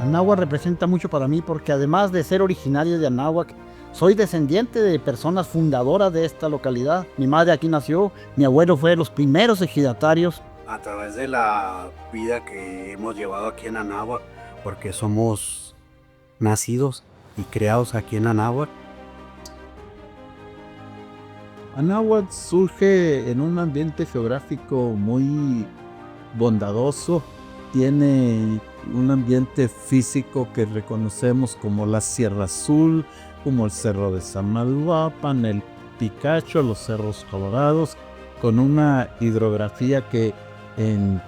Anáhuac representa mucho para mí porque además de ser originario de Anáhuac, soy descendiente de personas fundadoras de esta localidad. Mi madre aquí nació, mi abuelo fue de los primeros ejidatarios. A través de la vida que hemos llevado aquí en Anáhuac, porque somos nacidos y creados aquí en Anáhuac. Anáhuac surge en un ambiente geográfico muy bondadoso. Tiene un ambiente físico que reconocemos como la Sierra Azul, como el Cerro de Samaluapan, el Picacho, los Cerros Colorados, con una hidrografía que en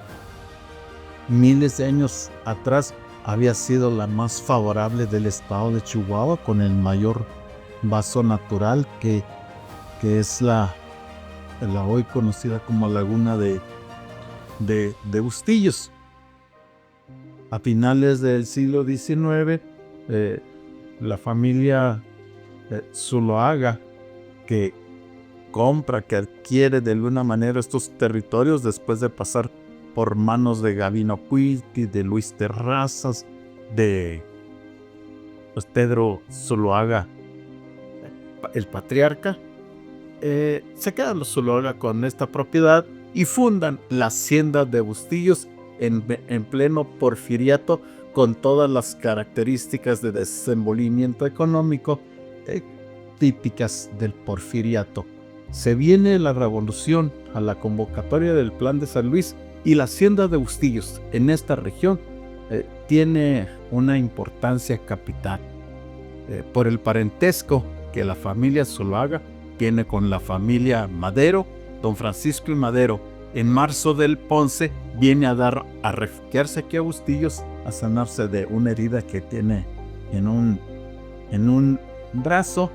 miles de años atrás había sido la más favorable del estado de Chihuahua, con el mayor vaso natural que es la hoy conocida como Laguna de Bustillos. A finales del siglo XIX, la familia Zuloaga, que adquiere de alguna manera estos territorios después de pasar por manos de Gavino Cuiltí, de Luis Terrazas, de Pedro Zuloaga, el patriarca, se quedan los Zuloaga con esta propiedad y fundan la hacienda de Bustillos en pleno porfiriato, con todas las características de desenvolvimiento económico típicas del porfiriato. Se viene la revolución a la convocatoria del Plan de San Luis, y la hacienda de Bustillos en esta región tiene una importancia capital por el parentesco que la familia Zuloaga tiene con la familia Madero. Don Francisco y Madero, en marzo del Ponce, viene a refugiarse aquí a Bustillos, a sanarse de una herida que tiene en un brazo,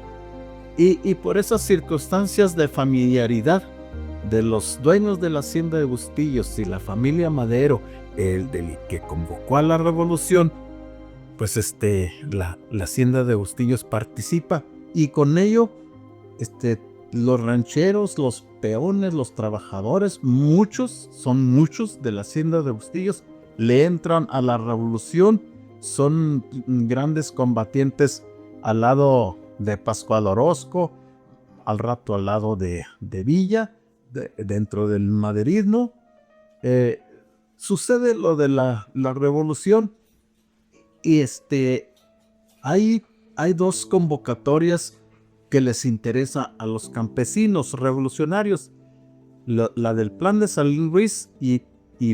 y por esas circunstancias de familiaridad de los dueños de la hacienda de Bustillos y la familia Madero, el del que convocó a la revolución, pues la hacienda de Bustillos participa, y con ello los rancheros, los peones, los trabajadores, son muchos de la hacienda de Bustillos, le entran a la revolución. Son grandes combatientes al lado de Pascual Orozco, al rato al lado de Villa, dentro del maderismo. Sucede lo de la revolución, y hay dos convocatorias que les interesa a los campesinos revolucionarios: la del Plan de San Luis y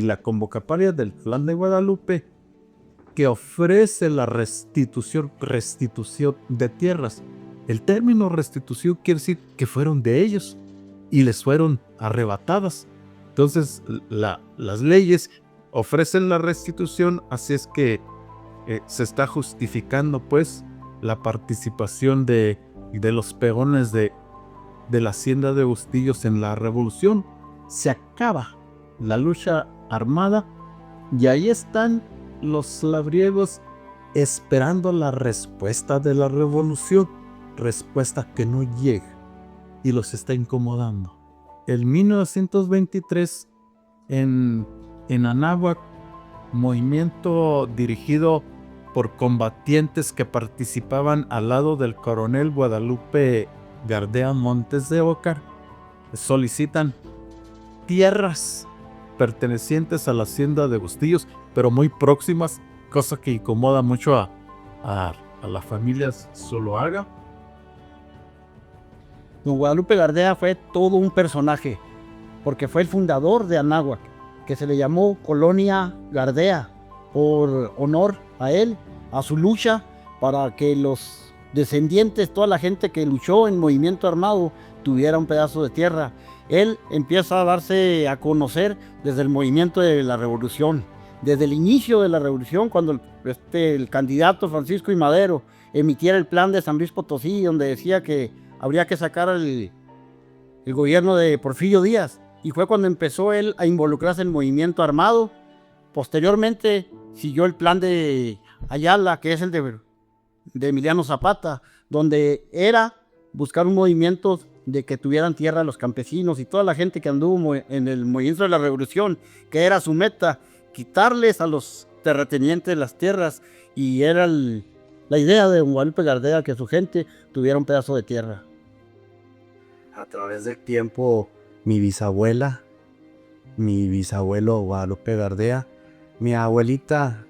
la convocatoria del Plan de Guadalupe, que ofrece la restitución de tierras. El término restitución quiere decir que fueron de ellos y les fueron arrebatadas. Entonces las leyes ofrecen la restitución, así es que se está justificando pues la participación de los peones de la hacienda de Bustillos en la revolución. Se acaba la lucha armada y ahí están los labriegos esperando la respuesta de la revolución, respuesta que no llega y los está incomodando. En 1923, en Anáhuac, movimiento dirigido por combatientes que participaban al lado del coronel Guadalupe Gardea Montes de Oca, solicitan tierras pertenecientes a la hacienda de Bustillos, pero muy próximas, cosa que incomoda mucho a las familias Zuloaga. Don Guadalupe Gardea fue todo un personaje, porque fue el fundador de Anáhuac, que se le llamó Colonia Gardea, por honor a él, a su lucha para que los descendientes, toda la gente que luchó en movimiento armado, tuviera un pedazo de tierra. Él empieza a darse a conocer desde el movimiento de la revolución, desde el inicio de la revolución, cuando el candidato Francisco I. Madero emitiera el plan de San Luis Potosí, donde decía que habría que sacar el gobierno de Porfirio Díaz, y fue cuando empezó él a involucrarse en el movimiento armado. Posteriormente siguió el plan de Ayala, que es el de Emiliano Zapata, donde era buscar un movimiento de que tuvieran tierra los campesinos y toda la gente que anduvo en el movimiento de la revolución, que era su meta, quitarles a los terrateniente de las tierras y era la idea de Guadalupe Gardea que su gente tuviera un pedazo de tierra. A través del tiempo, mi bisabuela, mi bisabuelo Guadalupe Gardea, mi abuelita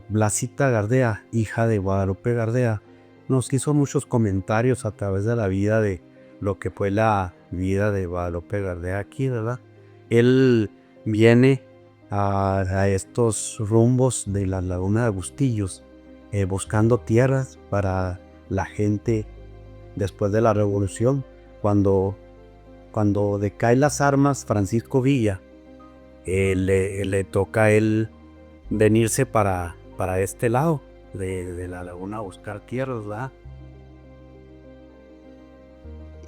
Blasita Gardea, hija de Guadalupe Gardea, nos hizo muchos comentarios a través de la vida de lo que fue la vida de Guadalupe Gardea aquí, ¿verdad? Él viene a estos rumbos de la laguna de Agustillos, buscando tierras para la gente después de la revolución. Cuando decaen las armas, Francisco Villa, le toca a él venirse para este lado de la laguna a buscar tierras, ¿verdad?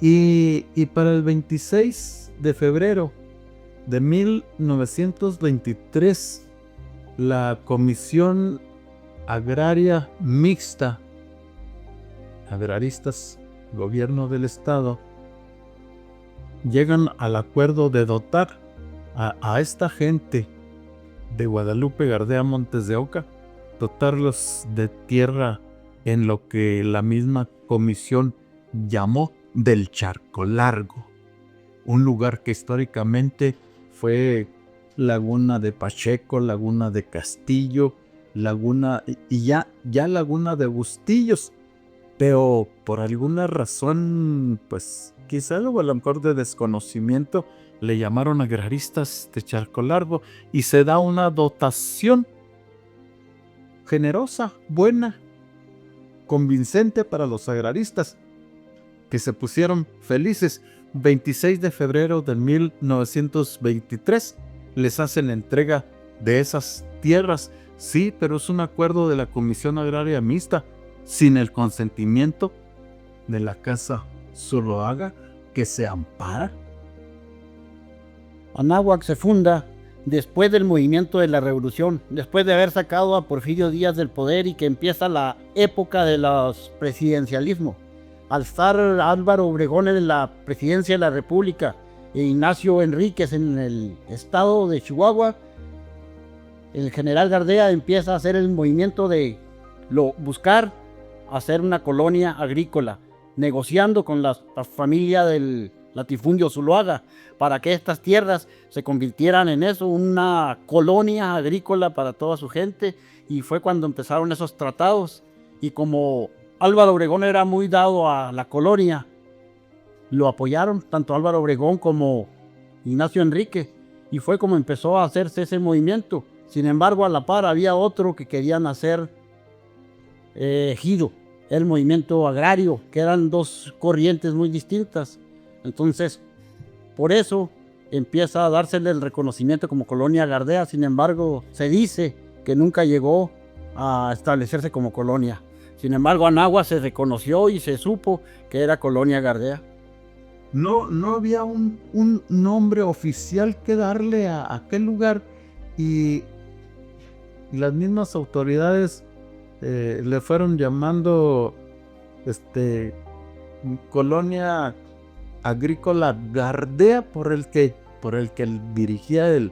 Y para el 26 de febrero de 1923, la Comisión Agraria Mixta, agraristas, gobierno del estado, llegan al acuerdo de dotar a esta gente de Guadalupe Gardea Montes de Oca, dotarlos de tierra en lo que la misma comisión llamó del Charco Largo, un lugar que históricamente fue Laguna de Pacheco, Laguna de Castillo, Laguna y ya Laguna de Bustillos, pero por alguna razón, pues quizá algo a lo mejor de desconocimiento, le llamaron agraristas de Charco Largo y se da una dotación generosa, buena, convincente para los agraristas, que se pusieron felices. 26 de febrero de 1923 les hacen la entrega de esas tierras. Sí, pero es un acuerdo de la Comisión Agraria Mixta, sin el consentimiento de la Casa Zuloaga, que se ampara. Anáhuac se funda después del movimiento de la revolución, después de haber sacado a Porfirio Díaz del poder y que empieza la época de los presidencialismo. Al estar Álvaro Obregón en la presidencia de la República e Ignacio Enríquez en el estado de Chihuahua, el general Gardea empieza a hacer el movimiento de buscar hacer una colonia agrícola, negociando con la familia del latifundio Zuloaga para que estas tierras se convirtieran en eso, una colonia agrícola para toda su gente, y fue cuando empezaron esos tratados. Y como Álvaro Obregón era muy dado a la colonia, lo apoyaron tanto Álvaro Obregón como Ignacio Enríquez, y fue como empezó a hacerse ese movimiento. Sin embargo, a la par había otro que querían hacer ejido, el movimiento agrario, que eran dos corrientes muy distintas. Entonces, por eso empieza a dársele el reconocimiento como colonia Gardea. Sin embargo, se dice que nunca llegó a establecerse como colonia. Sin embargo, Anáhuac se reconoció y se supo que era colonia Gardea. No había un nombre oficial que darle a aquel lugar, y las mismas autoridades le fueron llamando colonia agrícola Gardea por el que dirigía el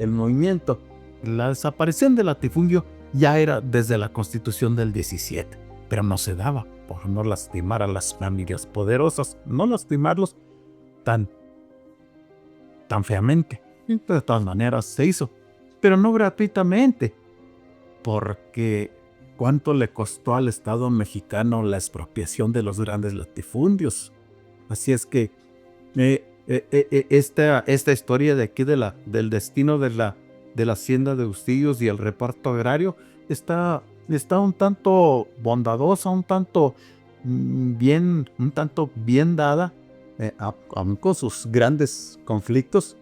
movimiento. La desaparición del latifundio ya era desde la Constitución del 17, pero no se daba por no lastimar a las familias poderosas, no lastimarlos tan feamente. De todas maneras se hizo, pero no gratuitamente, porque ¿cuánto le costó al Estado mexicano la expropiación de los grandes latifundios? Así es que esta historia de aquí del destino de la hacienda de Bustillos y el reparto agrario está un tanto bondadosa, un tanto bien dada, aun con sus grandes conflictos.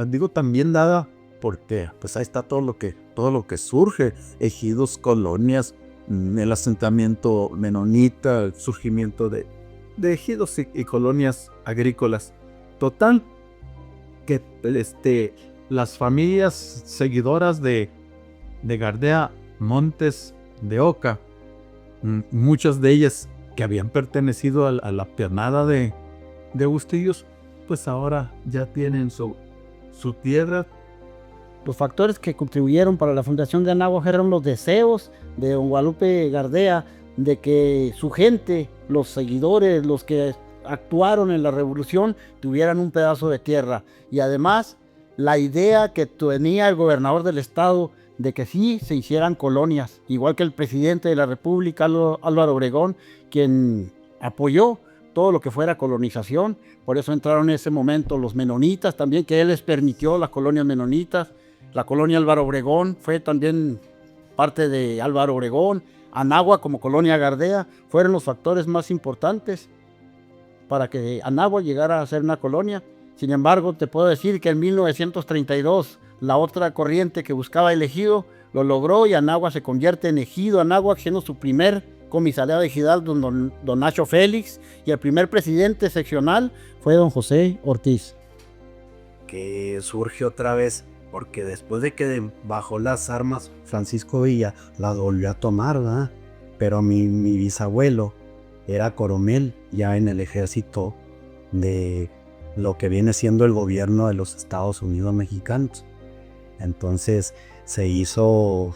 Digo también dada porque pues ahí está todo lo que surge: ejidos, colonias, el asentamiento menonita, el surgimiento de ejidos y colonias agrícolas. Total, que las familias seguidoras de Gardea Montes de Oca, muchas de ellas que habían pertenecido a la pernada de Bustillos, pues ahora ya tienen su tierra Los factores que contribuyeron para la fundación de Anáhuac eran los deseos de don Guadalupe Gardea de que su gente, los seguidores, los que actuaron en la revolución, tuvieran un pedazo de tierra. Y además, la idea que tenía el gobernador del estado de que sí se hicieran colonias, igual que el presidente de la República, Álvaro Obregón, quien apoyó todo lo que fuera colonización. Por eso entraron en ese momento los menonitas también, que él les permitió las colonias menonitas. La colonia Álvaro Obregón fue también parte de Álvaro Obregón. Anáhuac como colonia Gardea fueron los factores más importantes para que Anáhuac llegara a ser una colonia. Sin embargo, te puedo decir que en 1932 la otra corriente que buscaba el ejido lo logró y Anáhuac se convierte en ejido Anáhuac, siendo su primer comisariado ejidal don Nacho Félix, y el primer presidente seccional fue don José Ortiz. Que surge otra vez porque después de que bajó las armas Francisco Villa, las volvió a tomar, ¿verdad? Pero mi bisabuelo era coronel ya en el ejército de lo que viene siendo el gobierno de los Estados Unidos mexicanos. Entonces se hizo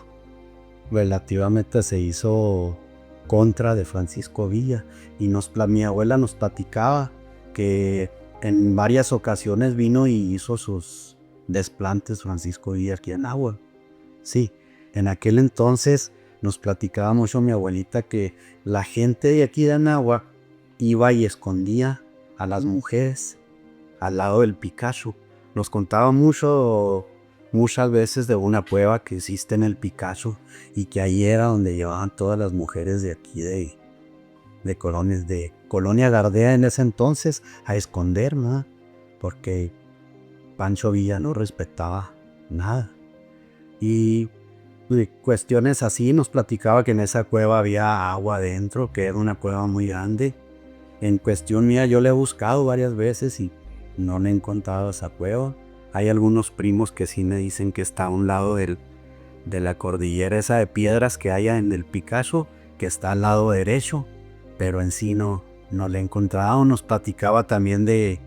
contra de Francisco Villa, y mi abuela nos platicaba que en varias ocasiones vino y hizo sus desplantes Francisco Villa aquí en Anáhuac. Sí, en aquel entonces nos platicaba mucho mi abuelita que la gente de aquí de Anáhuac iba y escondía a las mujeres al lado del Picacho. Nos contaba muchas veces de una cueva que existe en el Picacho y que ahí era donde llevaban todas las mujeres de aquí de Colonia Gardea en ese entonces a esconder, ¿no? Porque Pancho Villa no respetaba nada. Y cuestiones así, nos platicaba que en esa cueva había agua adentro, que era una cueva muy grande. En cuestión mía, yo le he buscado varias veces y no le he encontrado esa cueva. Hay algunos primos que sí me dicen que está a un lado de la cordillera esa de piedras que hay en el Picacho, que está al lado derecho, pero en sí no le he encontrado. Nos platicaba también de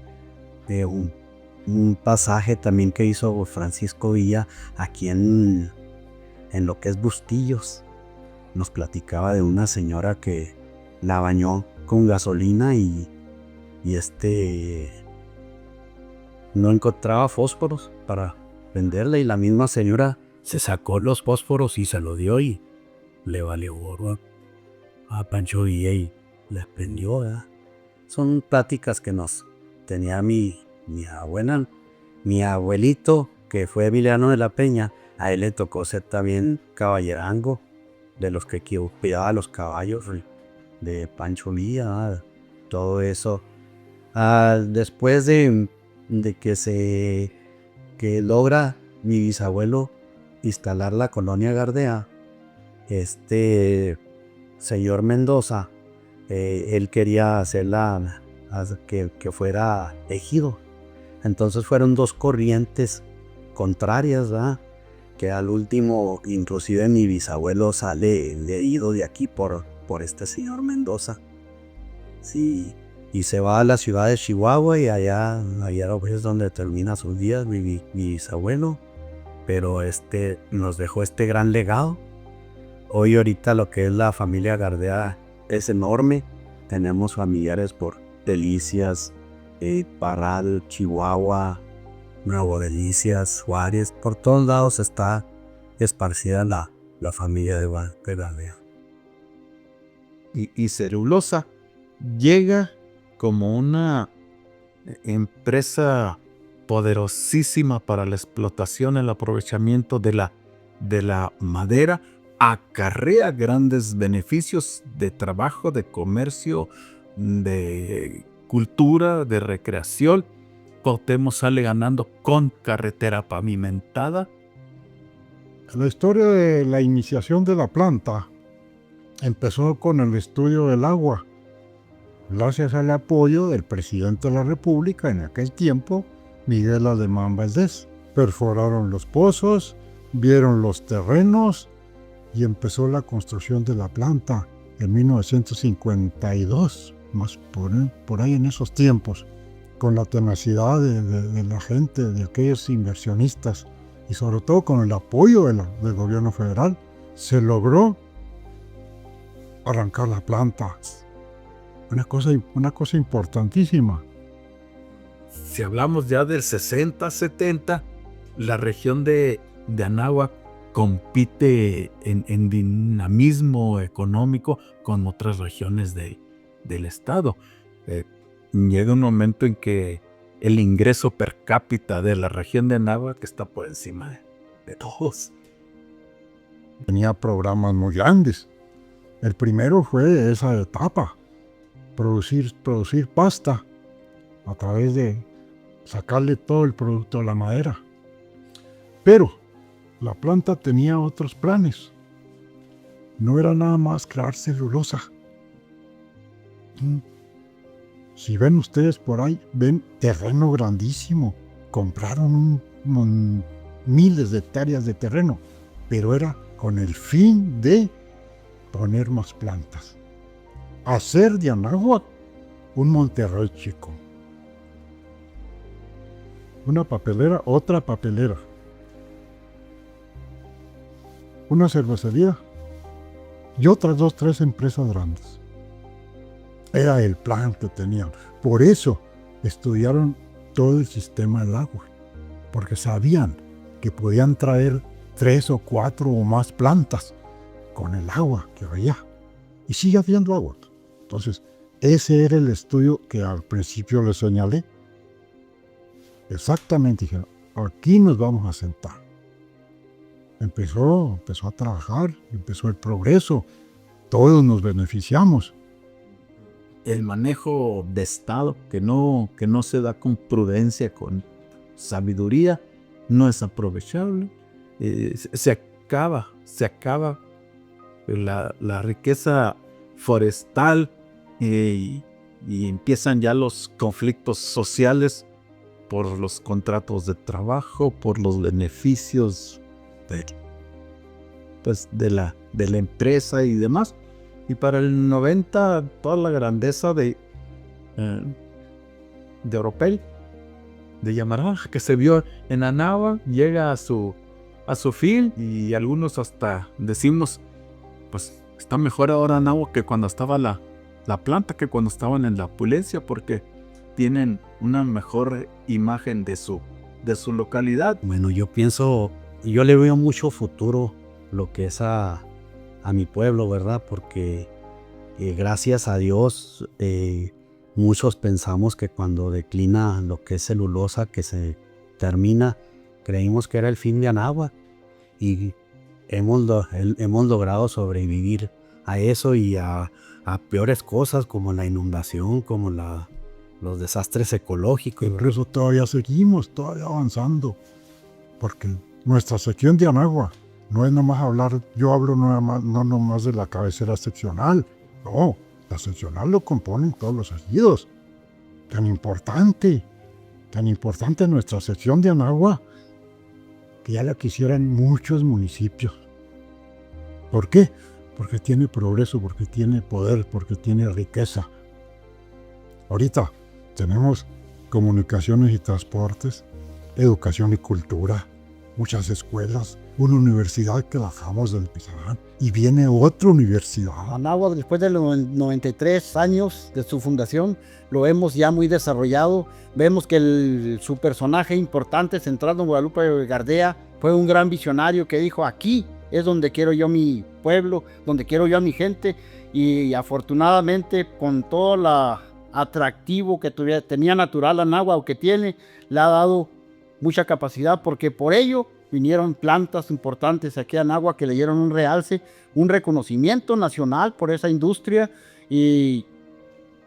un pasaje también que hizo Francisco Villa aquí en lo que es Bustillos. Nos platicaba de una señora que la bañó con gasolina y no encontraba fósforos para venderle, y la misma señora se sacó los fósforos y se lo dio y le valió gorro a Pancho Villa y les prendió, ¿verdad? Son pláticas que nos tenía mi abuela. Mi abuelito, que fue Emiliano de la Peña, a él le tocó ser también caballerango, de los que cuidaba los caballos de Pancho Villa, ¿verdad? Todo eso. Después de que logra mi bisabuelo instalar la colonia Gardea, señor Mendoza, él quería hacerla que fuera ejido. Entonces fueron dos corrientes contrarias, ¿verdad? Que al último, inclusive mi bisabuelo sale herido de aquí por este señor Mendoza. Sí, y se va a la ciudad de Chihuahua y allá es donde termina sus días mi bisabuelo. Pero nos dejó este gran legado. Hoy ahorita lo que es la familia Gardea es enorme. Tenemos familiares por Delicias, Parral, Chihuahua, Nuevo Delicias, Juárez. Por todos lados está esparcida la familia de Gardea. Y Celulosa llega como una empresa poderosísima para la explotación, el aprovechamiento de la madera, acarrea grandes beneficios de trabajo, de comercio, de cultura, de recreación. Cuauhtémoc sale ganando con carretera pavimentada. La historia de la iniciación de la planta empezó con el estudio del agua, gracias al apoyo del presidente de la República en aquel tiempo, Miguel Alemán Valdés. Perforaron los pozos, vieron los terrenos y empezó la construcción de la planta en 1952, más por ahí en esos tiempos, con la tenacidad de la gente, de aquellos inversionistas y sobre todo con el apoyo del gobierno federal, se logró arrancar la planta. Una cosa importantísima. Si hablamos ya del 60, 70, la región de Anáhuac compite en dinamismo económico con otras regiones del estado. Llega un momento en que el ingreso per cápita de la región de Anáhuac está por encima de todos. Tenía programas muy grandes. El primero fue esa etapa, producir pasta a través de sacarle todo el producto a la madera. Pero la planta tenía otros planes. No era nada más crear celulosa. Si ven ustedes por ahí, ven terreno grandísimo. Compraron miles de hectáreas de terreno, pero era con el fin de poner más plantas. Hacer de Anáhuac un Monterrey chico. Una papelera, otra papelera. Una cervecería y otras 2, 3 empresas grandes. Era el plan que tenían. Por eso estudiaron todo el sistema del agua, porque sabían que podían traer 3 o 4 o más plantas con el agua que había. Y sigue habiendo agua. Entonces, ese era el estudio que al principio les señalé. Exactamente, dijeron, aquí nos vamos a sentar. Empezó a trabajar, empezó el progreso, todos nos beneficiamos. El manejo de Estado que no se da con prudencia, con sabiduría, no es aprovechable. Se acaba la riqueza forestal y empiezan ya los conflictos sociales por los contratos de trabajo, por los beneficios de la empresa y demás. Y para el 90, toda la grandeza de Oropel, de Yamaraj, que se vio en Anáhuac, llega a su fin, y algunos hasta decimos, pues está mejor ahora Anáhuac que cuando estaba la planta, que cuando estaban en la opulencia, porque tienen una mejor imagen de su localidad. Bueno, yo le veo mucho futuro lo que es a mi pueblo, ¿verdad? Porque gracias a Dios muchos pensamos que cuando declina lo que es celulosa, que se termina, creímos que era el fin de Anáhuac, y hemos logrado sobrevivir a eso y a peores cosas como la inundación, como los desastres ecológicos. Y por eso todavía seguimos, todavía avanzando, porque nuestra sección de Anáhuac no es nomás hablar, yo hablo no nomás de la cabecera seccional, no, la seccional lo componen todos los ejidos. Tan importante nuestra sección de Anáhuac, que ya la quisieran muchos municipios. ¿Por qué? Porque tiene progreso, porque tiene poder, porque tiene riqueza. Ahorita tenemos comunicaciones y transportes, educación y cultura, muchas escuelas, una universidad que bajamos del Pizarrán, y viene otra universidad. Anáhuac, después de los 93 años de su fundación, lo vemos ya muy desarrollado. Vemos que su personaje importante, central don Guadalupe Gardea, fue un gran visionario que dijo, aquí es donde quiero yo mi pueblo, donde quiero yo a mi gente, y afortunadamente con todo el atractivo que tenía natural Anáhuac, o que tiene, le ha dado mucha capacidad, porque por ello vinieron plantas importantes aquí a Anáhuac que le dieron un realce, un reconocimiento nacional por esa industria, y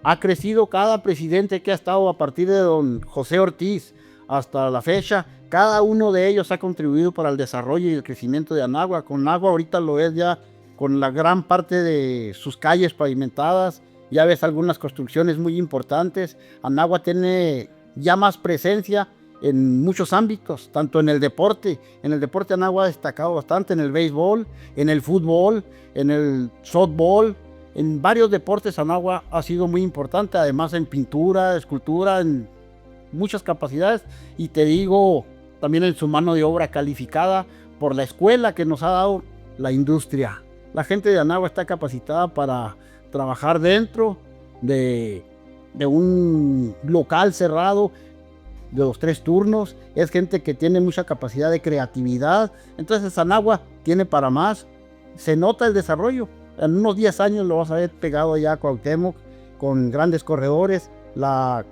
ha crecido cada presidente que ha estado a partir de don José Ortiz hasta la fecha. Cada uno de ellos ha contribuido para el desarrollo y el crecimiento de Anáhuac. Anáhuac ahorita lo es ya con la gran parte de sus calles pavimentadas. Ya ves algunas construcciones muy importantes. Anáhuac tiene ya más presencia en muchos ámbitos, tanto en el deporte. En el deporte Anáhuac ha destacado bastante, en el béisbol, en el fútbol, en el softball. En varios deportes Anáhuac ha sido muy importante, además en pintura, escultura, en muchas capacidades. Y te digo, también en su mano de obra calificada por la escuela que nos ha dado la industria. La gente de Anáhuac está capacitada para trabajar dentro de un local cerrado de los 3 turnos. Es gente que tiene mucha capacidad de creatividad. Entonces Anáhuac tiene para más. Se nota el desarrollo. En unos 10 años lo vas a ver pegado ya a Cuauhtémoc con grandes corredores. La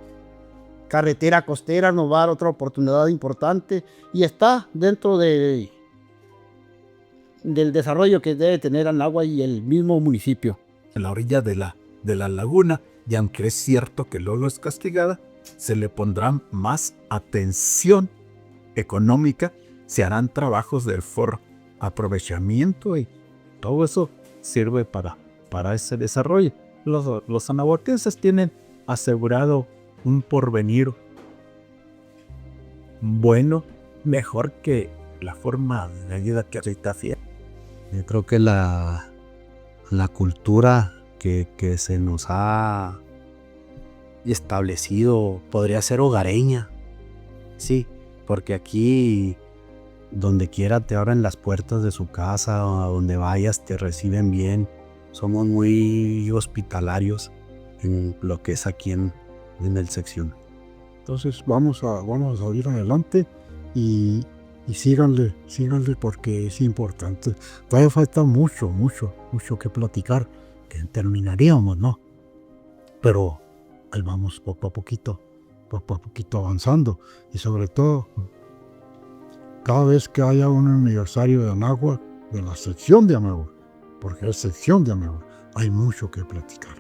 carretera costera nos va a dar otra oportunidad importante y está dentro del desarrollo que debe tener Anáhuac y el mismo municipio. En la orilla de la laguna, y aunque es cierto que luego es castigada, se le pondrá más atención económica, se harán trabajos de aprovechamiento y todo eso sirve para ese desarrollo. Los anahuaquenses tienen asegurado un porvenir bueno, mejor que la forma de vida que ahorita tiene. Yo creo que la cultura que se nos ha establecido podría ser hogareña. Sí, porque aquí donde quiera te abren las puertas de su casa, o a donde vayas te reciben bien. Somos muy hospitalarios en lo que es aquí en el sección. Entonces vamos a salir adelante y síganle porque es importante. Todavía falta mucho que platicar, que terminaríamos, ¿no? Pero ahí vamos poco a poquito avanzando. Y sobre todo, cada vez que haya un aniversario de Anáhuac, de la sección de Anáhuac, porque es sección de Anáhuac, hay mucho que platicar.